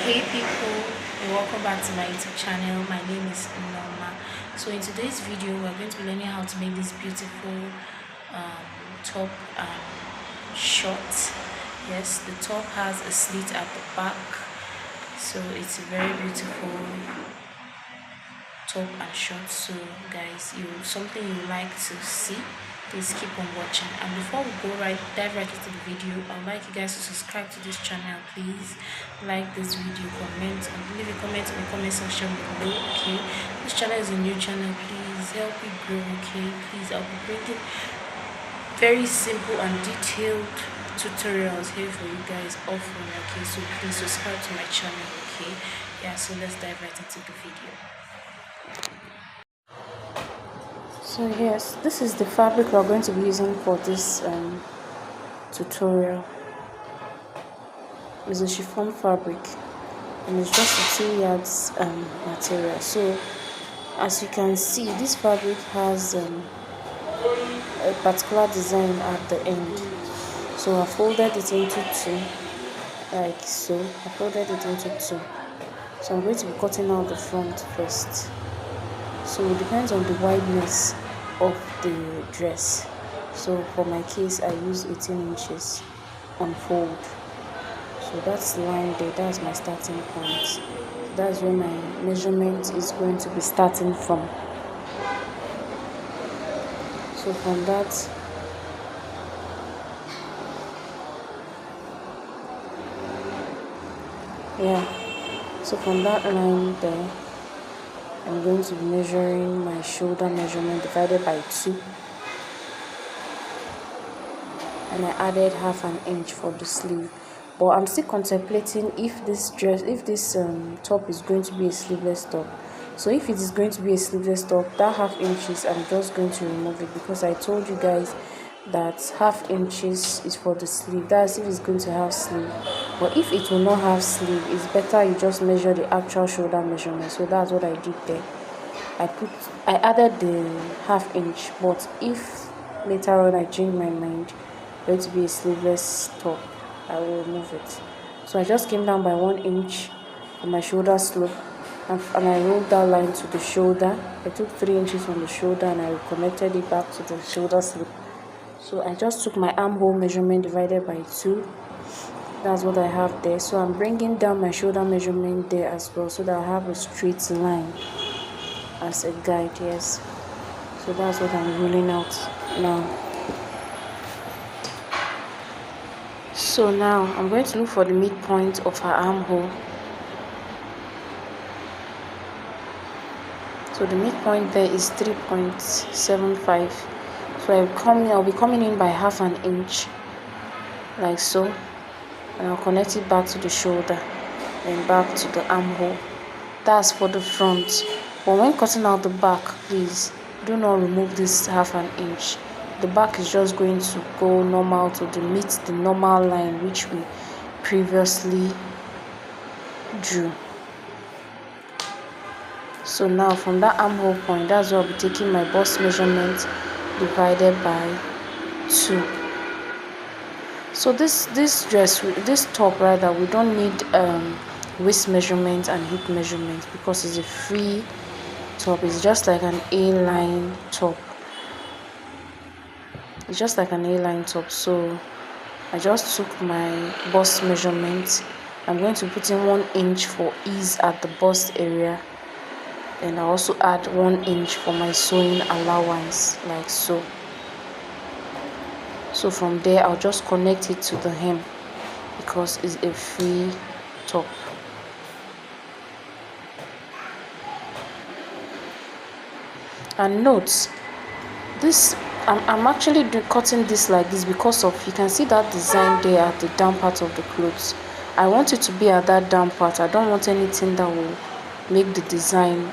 Hey people, and welcome back to my YouTube channel. My name is Norma. So in today's video we're going to be learning how to make this beautiful top and short. Yes, the top has a slit at the back, so it's a very beautiful top and short. So guys, something you like to see, please keep on watching. And before we dive right into the video, I would like you guys to subscribe to this channel. Please like this video, comment, and leave a comment in the comment section below. Okay, this channel is a new channel. Please help me grow. Okay, please, I'll be bringing very simple and detailed tutorials here for you guys often. Okay, so please subscribe to my channel. Okay, yeah, so let's dive right into the video. So yes, this is the fabric we're going to be using for this tutorial. It's a chiffon fabric and it's just a 2 yards material. So as you can see, this fabric has a particular design at the end. So I folded it into two, like so. I folded it into two. So I'm going to be cutting out the front first. So it depends on the wideness of the dress. So for my case, I use 18 inches on fold. So that's the line there, that's my starting point. That's where my measurement is going to be starting from. So from that, so from that line there, I'm going to be measuring my shoulder measurement divided by 2, and I added half an inch for the sleeve. But I'm still contemplating if this top is going to be a sleeveless top. So if it is going to be a sleeveless top, that half inches, I'm just going to remove it, because I told you guys that half inches is for the sleeve. That's if it's going to have sleeve. But if it will not have sleeve, it's better you just measure the actual shoulder measurement. So that's what I did there. I added the half inch, but if later on I change my mind, it's going to be a sleeveless top, I will remove it. So I just came down by 1 inch for my shoulder slope, and I rolled that line to the shoulder. I took 3 inches from the shoulder and I connected it back to the shoulder slope. So I just took my armhole measurement divided by 2. That's what I have there. So I'm bringing down my shoulder measurement there as well, so that I have a straight line as a guide. Yes, so that's what I'm ruling out now. So now I'm going to look for the midpoint of her armhole. So the midpoint there is 3.75. So I'll be coming in by half an inch, like so, and I'll connect it back to the shoulder and back to the armhole. That's for the front. But when cutting out the back, please do not remove this half an inch. The back is just going to go normal to meet the normal line which we previously drew. So now from that armhole point, that's where I'll be taking my bust measurement divided by 2. So this top rather, we don't need waist measurement and hip measurement, because it's a free top. It's just like an A-line top. It's just like an A-line top. So I just took my bust measurement. I'm going to put in 1 inch for ease at the bust area, and I also add 1 inch for my sewing allowance, like so. So from there, I'll just connect it to the hem, because it's a free top. And note, this I'm actually cutting this like this because of, you can see that design there at the down part of the clothes. I want it to be at that down part. I don't want anything that will make the design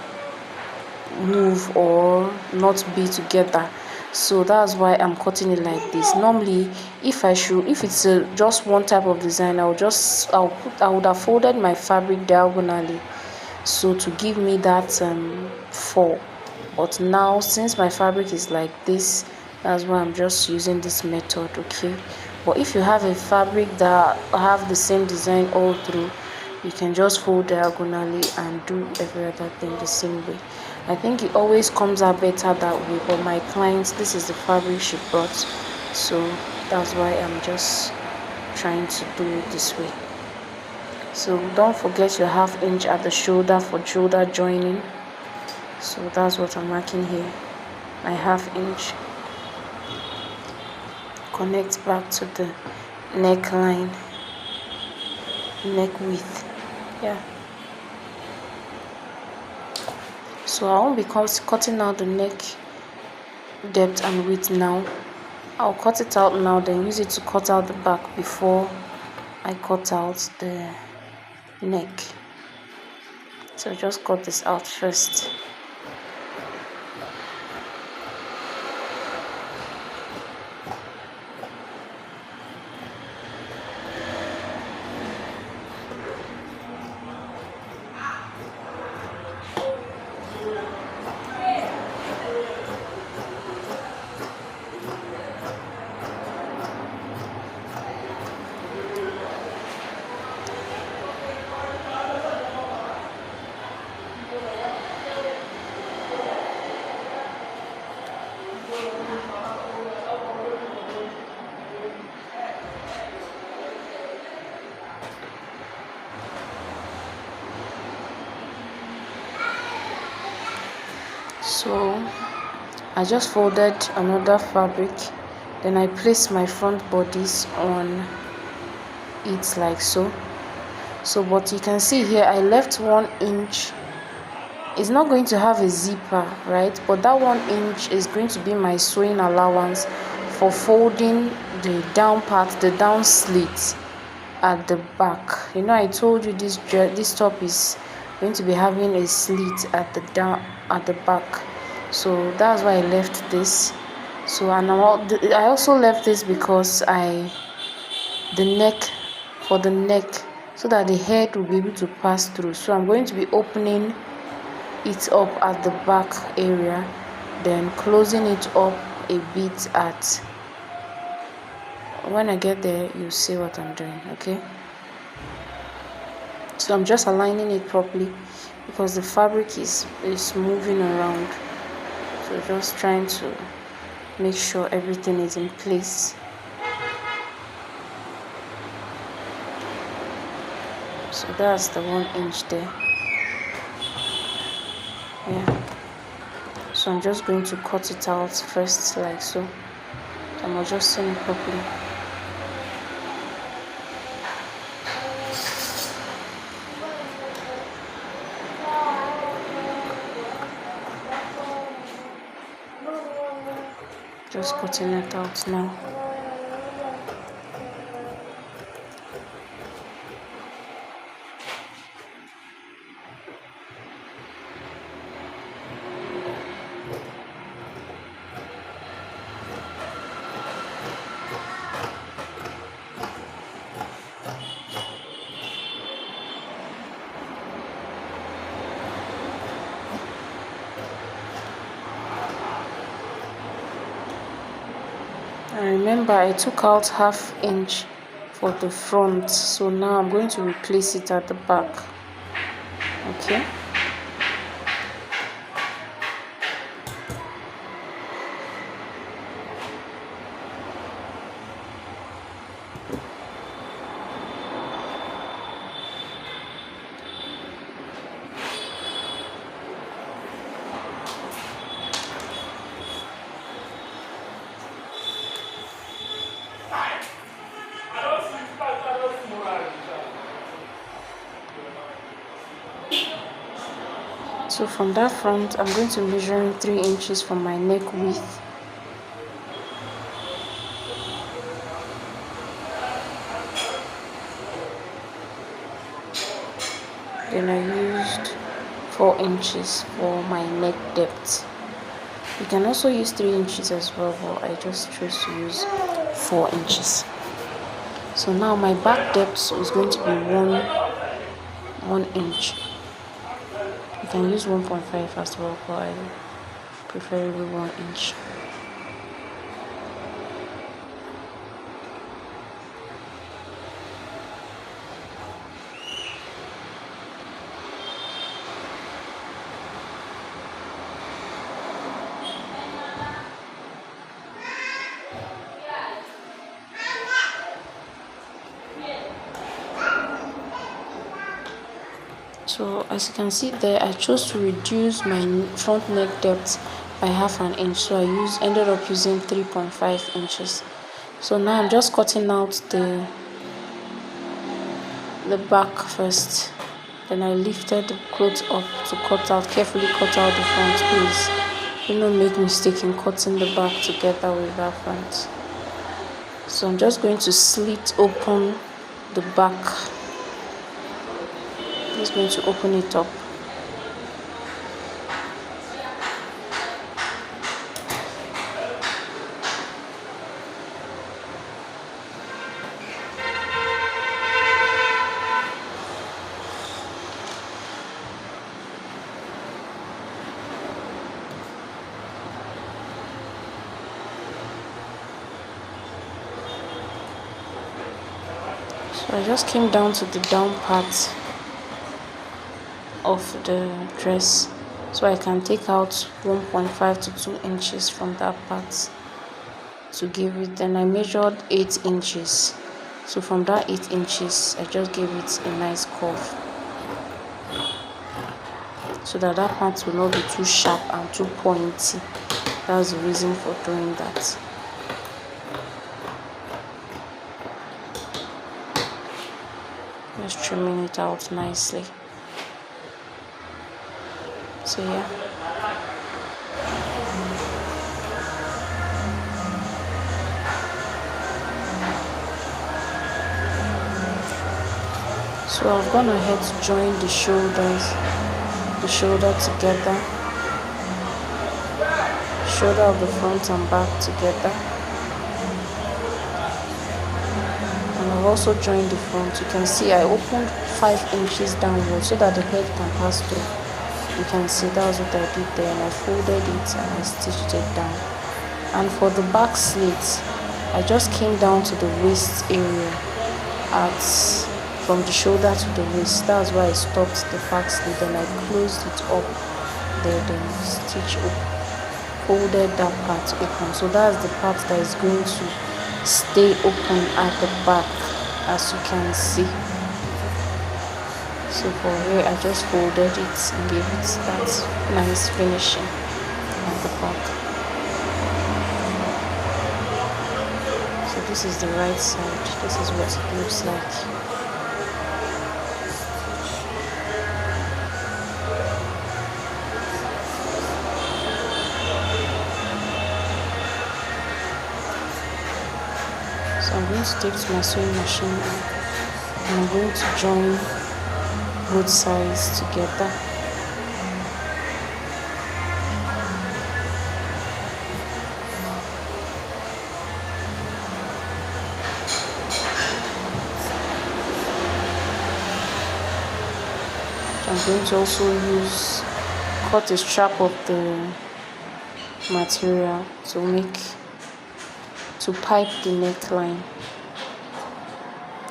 move or not be together. So that's why I'm cutting it like this. Normally, if it's just one type of design, I would have folded my fabric diagonally, so to give me that fall. But now, since my fabric is like this, that's why I'm just using this method. Okay, but if you have a fabric that have the same design all through, you can just fold diagonally and do every other thing the same way. I think it always comes out better that way, but my clients, this is the fabric she brought, so that's why I'm just trying to do it this way. So don't forget your 1/2 inch at the shoulder for shoulder joining. So that's what I'm marking here, my 1/2 inch. Connect back to the neckline, neck width. Yeah. So I won't be cutting out the neck depth and width now. I'll cut it out now, then use it to cut out the back before I cut out the neck. So just cut this out first. So I just folded another fabric, then I placed my front bodies on it like so. But you can see here I left 1 inch. It's not going to have a zipper, right? But that 1 inch is going to be my sewing allowance for folding the down part, the down slit at the back. You know, I told you this top is going to be having a slit at the back, so that's why I left this. So and I also left this because the neck, so that the head will be able to pass through. So I'm going to be opening it up at the back area, then closing it up a bit at, when I get there you'll see what I'm doing. Okay, so I'm just aligning it properly because the fabric is moving around, so just trying to make sure everything is in place. So that's the 1 inch there. Yeah, so I'm just going to cut it out first like so. I'm adjusting it properly. Just cutting it out now. And remember, I took out 1/2 inch for the front, so now I'm going to replace it at the back. Okay, so from that front I'm going to measure 3 inches from my neck width. Then I used 4 inches for my neck depth. You can also use 3 inches as well, but I just chose to use 4 inches. So now my back depth is going to be 1 inch. You can use 1.5 as well, but I preferably 1 inch. So as you can see there, I chose to reduce my front neck depth by half an inch. So I ended up using 3.5 inches. So now I'm just cutting out the back first. Then I lifted the clothes up to carefully cut out the front. Please do not make mistake in cutting the back together with that front. So I'm just going to slit open the back. Just going to open it up. So I just came down to the down part of the dress, so I can take out 1.5 to 2 inches from that part to give it. Then I measured 8 inches. So from that 8 inches, I just gave it a nice curve, so that part will not be too sharp and too pointy. That's the reason for doing that. Just trimming it out nicely. So yeah. So I've gone ahead to join the shoulder together, shoulder of the front and back together. And I've also joined the front. You can see I opened 5 inches downwards so that the head can pass through. You can see that's what I did there, and I folded it and I stitched it down. And for the back slit, I just came down to the waist area from the shoulder to the waist. That's why I stopped the back slit, and I closed it up there, then stitch up, folded that part open. So that's the part that is going to stay open at the back, as you can see. So for here, I just folded it and gave it that nice finishing at the back. So this is the right side. This is what it looks like. So I'm going to take to my sewing machine and I'm going to join both sides together. I'm going to also cut the strap of the material to pipe the neckline.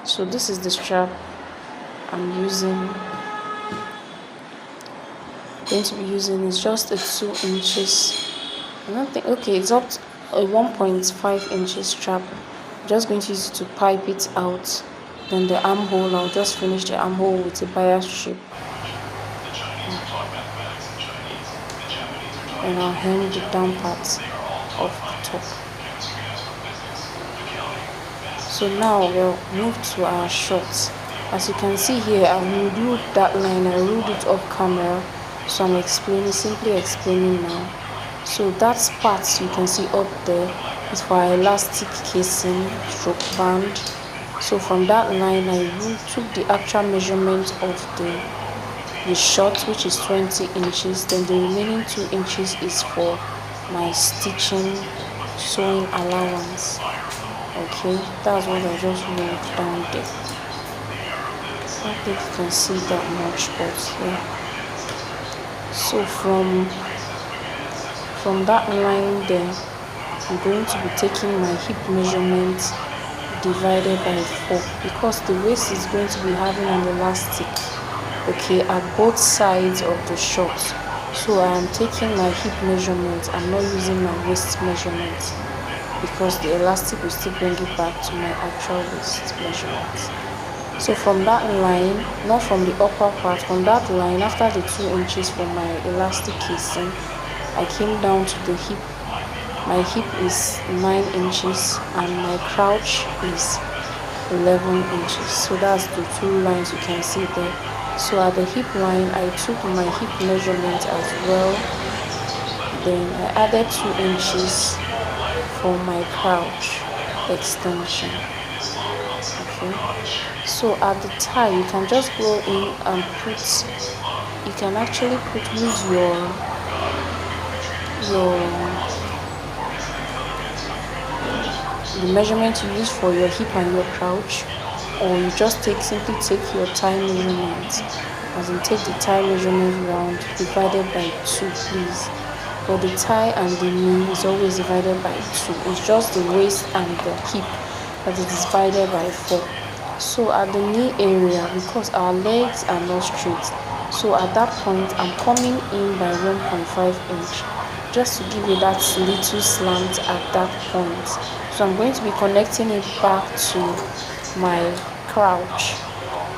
So this is the strap I'm going to be using. Is just a 2 inches. I don't think, okay, it's up to a 1.5 inches strap. I'm just going to use it to pipe it out. Then the armhole, I'll just finish the armhole with a bias strip. And I'll hem the down part of the top. So now we'll move to our shorts. As you can see here, I ruled that line. I ruled it off camera, so I'm simply explaining now. So that part you can see up there is for our elastic casing stroke band. So from that line, I took the actual measurement of the short, which is 20 inches. Then the remaining 2 inches is for my sewing allowance. Okay, that's what I just wrote down there. I don't think you can see that much, but yeah. So from that line there, I'm going to be taking my hip measurement divided by 4, because the waist is going to be having an elastic, okay, at both sides of the short. So I am taking my hip measurement. I'm not using my waist measurement, because the elastic will still bring it back to my actual waist measurement. So from that line, not from the upper part, from that line, after the 2 inches from my elastic casing, I came down to the hip. My hip is 9 inches and my crouch is 11 inches. So that's the 2 lines you can see there. So at the hip line, I took my hip measurement as well. Then I added 2 inches for my crouch extension. Okay, so at the tie you can just go in and put, you can actually use the measurement you use for your hip and your crouch, or you just simply take your tie measurement, as in take the tie measurement round divided by 2, please. For the tie and the knee is always divided by 2. It's just the waist and the hip that is divided by 4. So at the knee area, because our legs are not straight, so at that point I'm coming in by 1.5 inch, just to give you that little slant at that point. So I'm going to be connecting it back to my crouch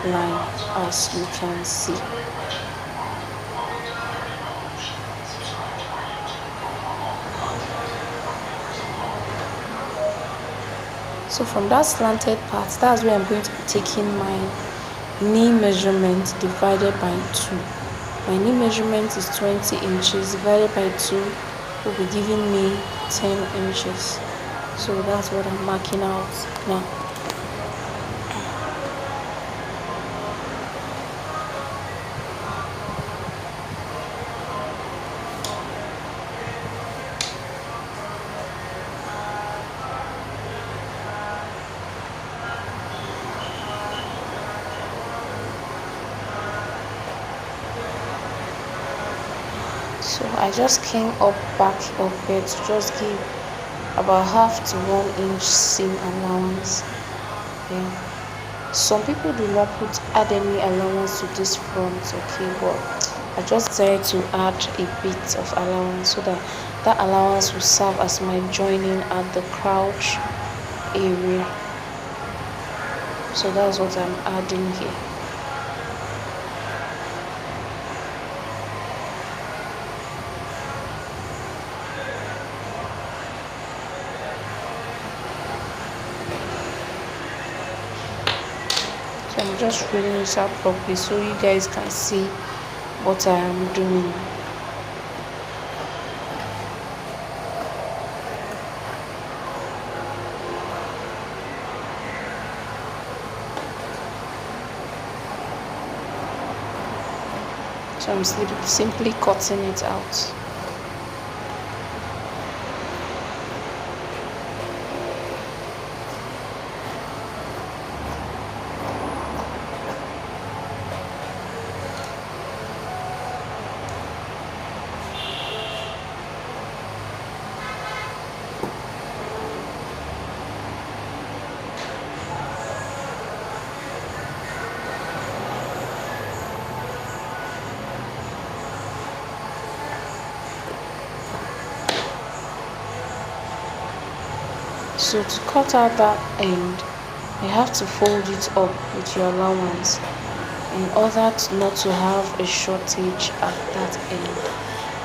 line, as you can see. So from that slanted part, that's where I'm going to be taking my knee measurement divided by 2. My knee measurement is 20 inches divided by 2 will be giving me 10 inches. So that's what I'm marking out now. So I just came back up here to just give about half to 1 inch seam allowance. Yeah. Some people do not add any allowance to this front, okay, but I just decided to add a bit of allowance so that allowance will serve as my joining at the crouch area. So that's what I'm adding here. I'm just reading this out properly so you guys can see what I am doing. So I'm simply cutting it out. So to cut out that end, you have to fold it up with your allowance in order not to have a shortage at that end.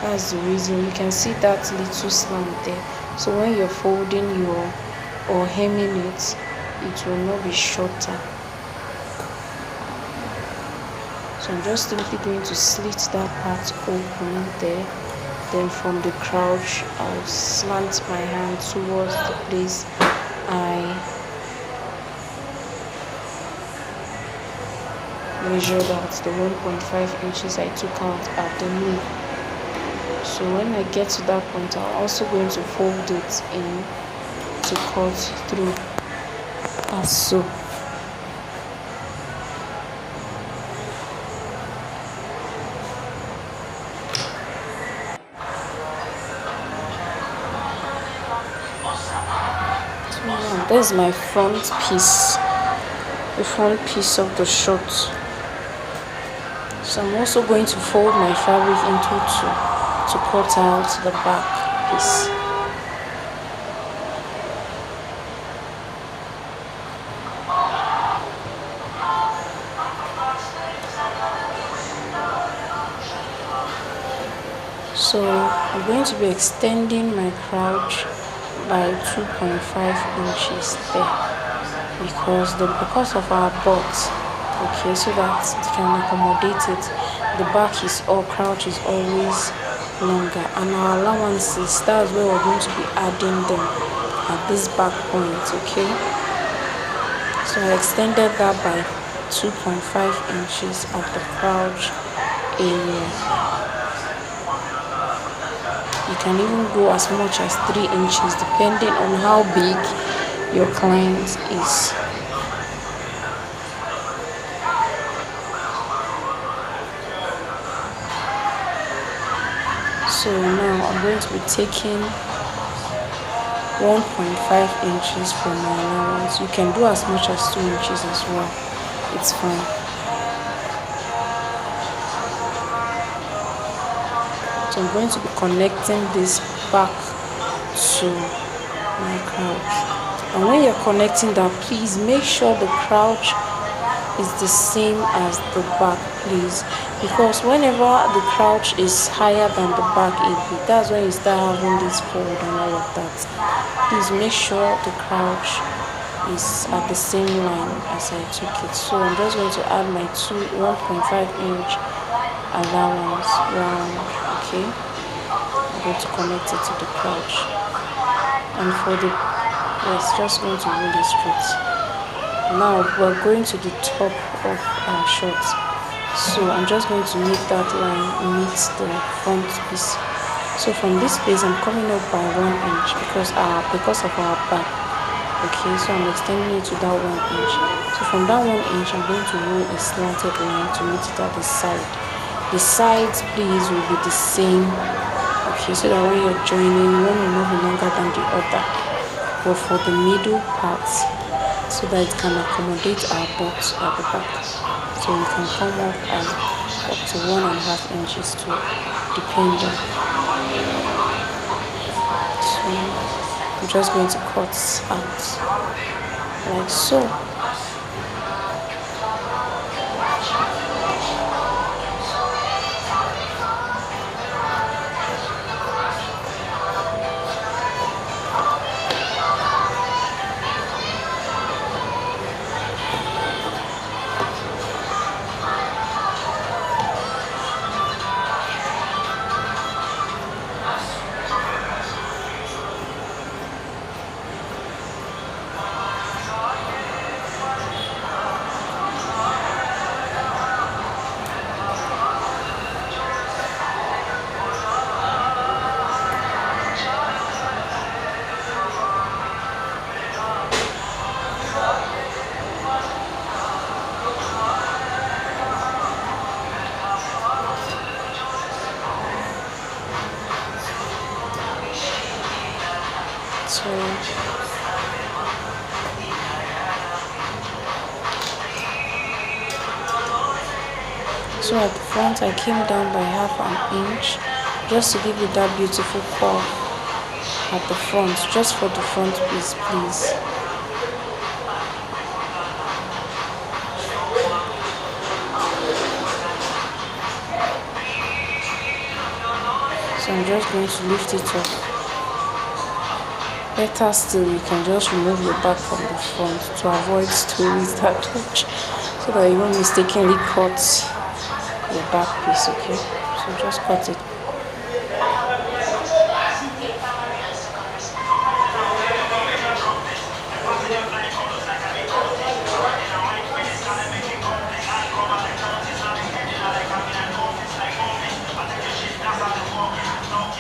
That's the reason. You can see that little slant there. So when you're folding or hemming it will not be shorter. So I'm just simply going to slit that part open there. Then from the crouch, I'll slant my hand towards the place I measured out, the 1.5 inches I took out at the knee. So when I get to that point, I'm also going to fold it in to cut through as so. This is my front piece, the front piece of the shirt. So I'm also going to fold my fabric into two to cut out the back piece. So I'm going to be extending my crouch by 2.5 inches there, because of our butt, okay, so that it can accommodate it. The back is all crouch is always longer, and our allowances, that's where we're going to be adding them at this back point, okay. So I extended that by 2.5 inches at the crouch area. You can even go as much as 3 inches depending on how big your client is. So now I'm going to be taking 1.5 inches from my allowance. You can do as much as 2 inches as well. It's fine. So I'm going to be connecting this back to my crouch. And when you're connecting that, please make sure the crouch is the same as the back, please, because whenever the crouch is higher than the back, that's when you start having this fold and all of that. Please make sure the crouch is at the same line as I took it. So I'm just going to add my 1.5 inch allowance round, okay. I'm going to connect it to the crouch, and for the rest, just going to roll it straight. Now we're going to the top of our shorts, so I'm just going to make that line meet the front piece. So from this place I'm coming up by 1 inch because of our back, okay. So I'm extending it to that 1 inch. So from that 1 inch I'm going to roll a slanted line to meet it at the side. The sides, please, will be the same, okay, so that when you're joining, one will not be longer than the other, but for the middle parts, so that it can accommodate our butt at the back. So you can come up to 1.5 inches to depend on. So I'm just going to cut out like so. So at the front I came down by 1/2 inch just to give you that beautiful curve at the front, just for the front piece, please. So I'm just going to lift it up. Better still, you can just remove your back from the front to avoid stories that touch, so that you won't mistakenly cut your back piece, okay. So just cut it.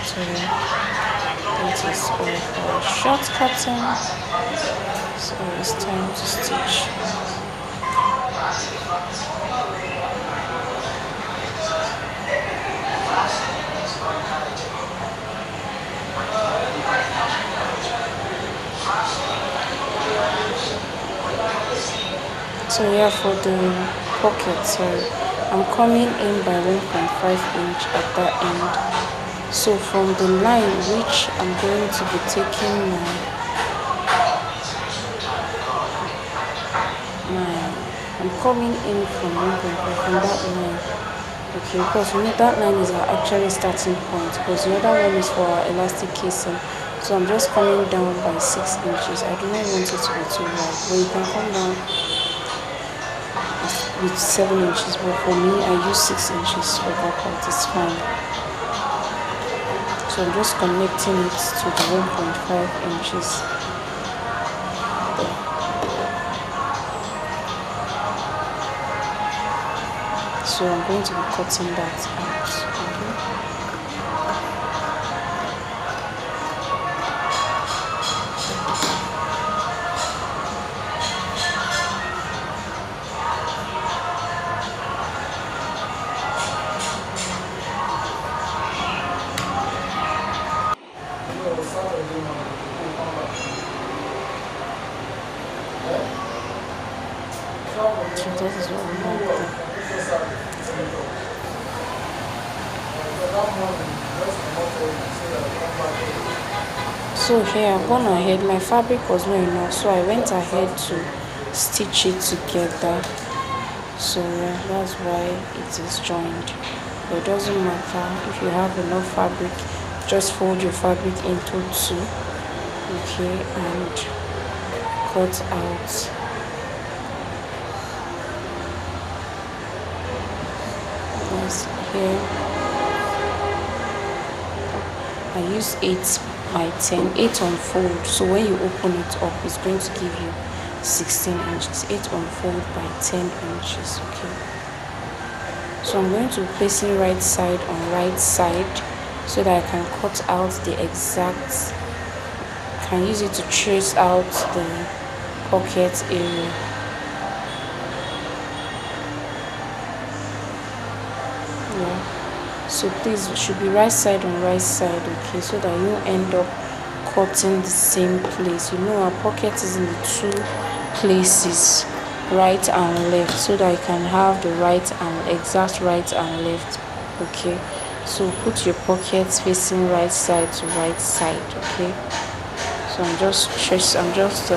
So that is all for short cutting. So it's time to stitch. So yeah, for the pocket, so I'm coming in by 1.5 inch at that end. So from the line which I'm going to be taking I'm coming in from 1.5 from that line. Okay, because you know that line is our actually starting point, because the other one is for our elastic casing. So I'm just coming down by 6 inches. I do not want it to be too wide, but you can come down with 7 inches, but for me I use 6 inches for that part. It's fine. So I'm just connecting it to the 1.5 inches there. So I'm going to be cutting that out. Okay. So that is what we have there. So here I've gone ahead, my fabric was not enough, so I went ahead to stitch it together. So yeah, that's why it is joined. But it doesn't matter if you have enough fabric, just fold your fabric into two, okay, and cut out. Yes, here I use 8 by 10, 8 unfold. So when you open it up, it's going to give you 16 inches. 8 unfold by 10 inches. Okay. So I'm going to be placing right side on right side so that I can cut out the exact. Can use it to trace out the pocket area. Yeah. So please, it should be right side on right side, okay, so that you end up cutting the same place. You know, our pocket is in the two places, right and left, so that you can have the right and exact right and left. Okay, so put your pockets facing right side to right side. Okay, so I'm just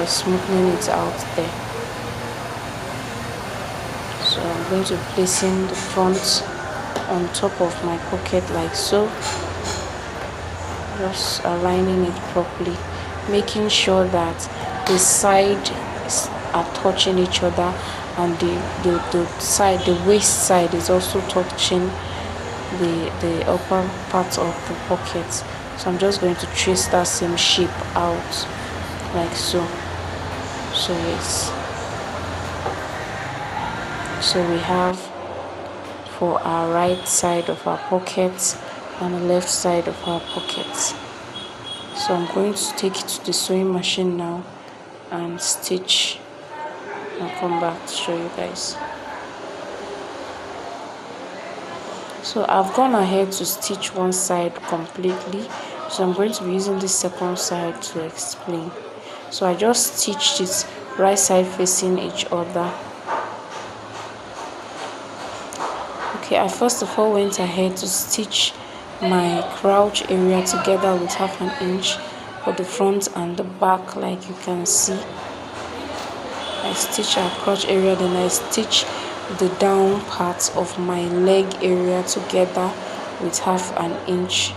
smoothing it out there. So I'm going to be placing the front on top of my pocket like so, just aligning it properly, making sure that the sides are touching each other and the side, the waist side is also touching the upper part of the pocket. So I'm just going to trace that same shape out like so. So yes, so we have for our right side of our pockets and the left side of our pockets. So I'm going to take it to the sewing machine now and stitch. I'll come back to show you guys. So I've gone ahead to stitch one side completely, so I'm going to be using this second side to explain. So I just stitched it right side facing each other. Okay, I first of all went ahead to stitch my crouch area together with 1/2 inch for the front and the back, like you can see. I stitch our crotch area, then I stitch the down part of my leg area together with 1/2 inch.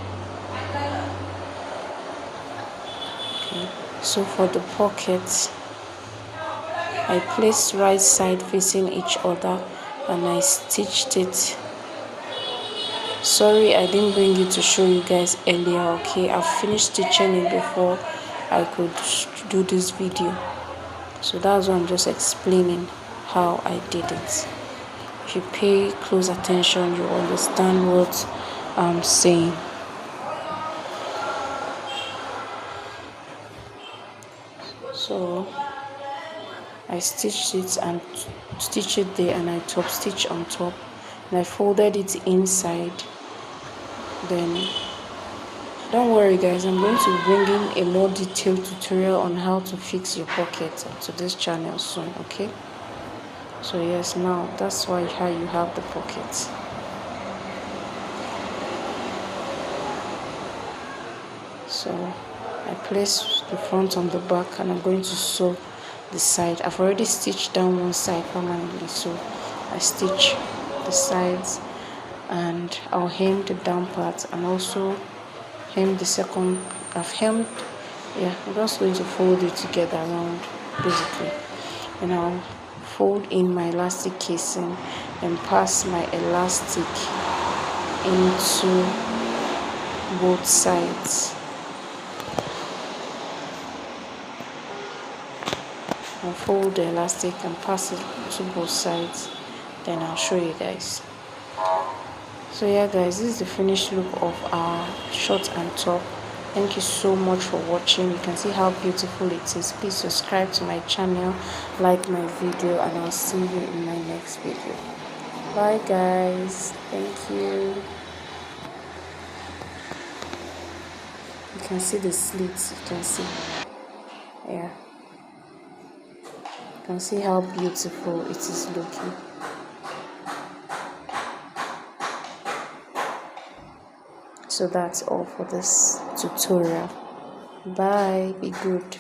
Okay, so for the pockets, I placed right side facing each other and I stitched it. Sorry I didn't bring it to show you guys earlier. Okay, I finished stitching it before I could do this video, so that's why I'm just explaining how I did it. If you pay close attention, you understand what I'm saying. So I stitched it and stitched it there, and I top stitch on top, and I folded it inside. Then don't worry guys, I'm going to bring in a more detailed tutorial on how to fix your pocket to this channel soon. Okay, so yes, now that's why how you have the pockets. So I place the front on the back and I'm going to sew the side. I've already stitched down one side permanently, so I stitch the sides and I'll hem the down part and also hem the second. I've hemmed, yeah, I'm just going to fold it together around basically, and I'll fold in my elastic casing and pass my elastic into both sides. I'll fold the elastic and pass it to both sides, then I'll show you guys. So yeah guys, this is the finished look of our short and top. Thank you so much for watching. You can see how beautiful it is. Please subscribe to my channel, like my video, and I'll see you in my next video. Bye guys, thank you. You can see the slits, you can see, yeah, you can see how beautiful it is looking. So that's all for this tutorial. Bye, be good.